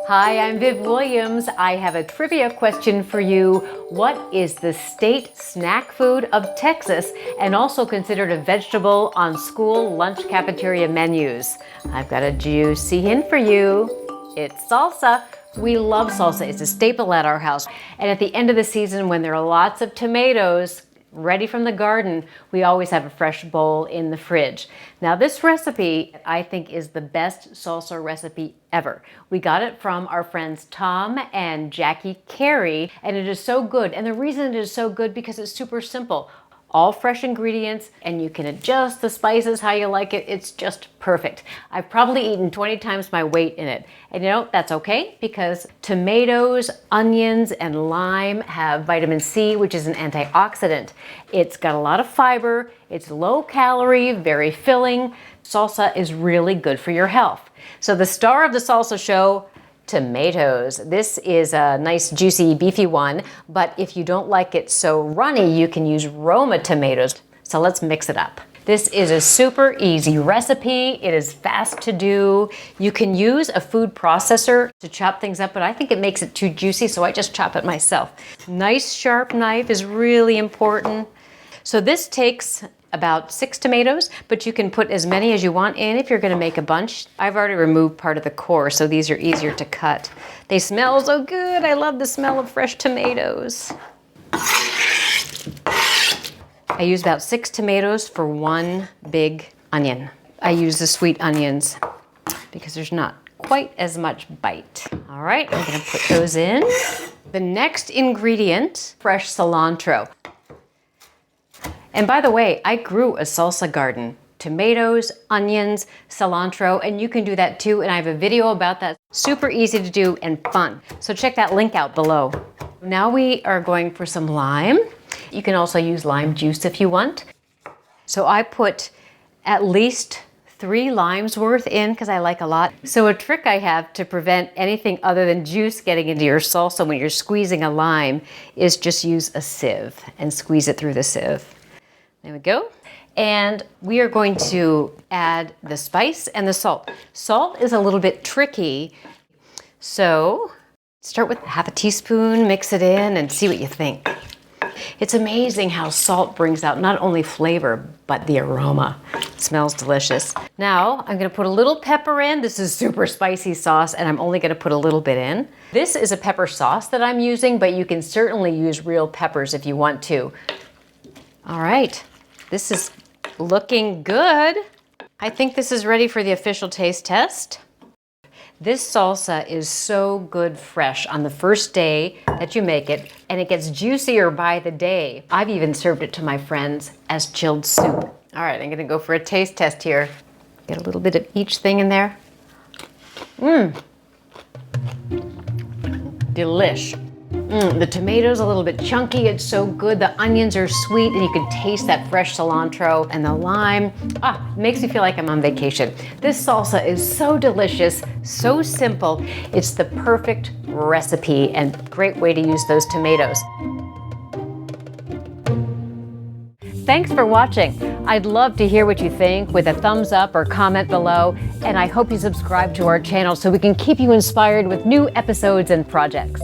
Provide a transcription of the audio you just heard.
Hi, I'm Viv Williams. I have a trivia question for you. What is the state snack food of Texas and also considered a vegetable on school lunch cafeteria menus? I've got a juicy hint for you. It's salsa. We love salsa. It's a staple at our house. And at the end of the season, when there are lots of tomatoes ready from the garden, we always have a fresh bowl in the fridge. Now this recipe, I think, is the best salsa recipe ever. We got it from our friends Tom and Jackie Carey, and it is so good. And the reason it is so good because it's super simple. All fresh ingredients, and you can adjust the spices how you like it. It's just perfect. I've probably eaten 20 times my weight in it. And you know, that's okay because tomatoes, onions, and lime have vitamin C, which is an antioxidant. It's got a lot of fiber, it's low calorie, very filling. Salsa is really good for your health. So the star of the salsa show, tomatoes. This is a nice juicy beefy one, but if you don't like it so runny, you can use Roma tomatoes. So let's mix it up. This is a super easy recipe. It is fast to do. You can use a food processor to chop things up, but I think it makes it too juicy, so I just chop it myself. Nice sharp knife is really important. So this takes about 6 tomatoes, but you can put as many as you want in if you're going to make a bunch. I've already removed part of the core, so these are easier to cut. They smell so good. I love the smell of fresh tomatoes. I use about 6 tomatoes for 1 big onion. I use the sweet onions because there's not quite as much bite. All right, I'm going to put those in. The next ingredient, fresh cilantro. And by the way, I grew a salsa garden. Tomatoes, onions, cilantro, and you can do that too. And I have a video about that. Super easy to do and fun. So check that link out below. Now we are going for some lime. You can also use lime juice if you want. So I put at least 3 limes worth in because I like a lot. So a trick I have to prevent anything other than juice getting into your salsa when you're squeezing a lime is just use a sieve and squeeze it through the sieve. There we go. And we are going to add the spice and the salt. Salt is a little bit tricky. So start with half a teaspoon, mix it in and see what you think. It's amazing how salt brings out not only flavor, but the aroma. It smells delicious. Now I'm gonna put a little pepper in. This is super spicy sauce and I'm only gonna put a little bit in. This is a pepper sauce that I'm using, but you can certainly use real peppers if you want to. All right, this is looking good. I think this is ready for the official taste test. This salsa is so good fresh on the first day that you make it, and it gets juicier by the day. I've even served it to my friends as chilled soup. All right, I'm gonna go for a taste test here. Get a little bit of each thing in there. Delish. The tomatoes a little bit chunky, it's so good. The onions are sweet and you can taste that fresh cilantro and the lime. It makes me feel like I'm on vacation. This salsa is so delicious, so simple. It's the perfect recipe and great way to use those tomatoes. Thanks for watching. I'd love to hear what you think with a thumbs up or comment below, and I hope you subscribe to our channel so we can keep you inspired with new episodes and projects.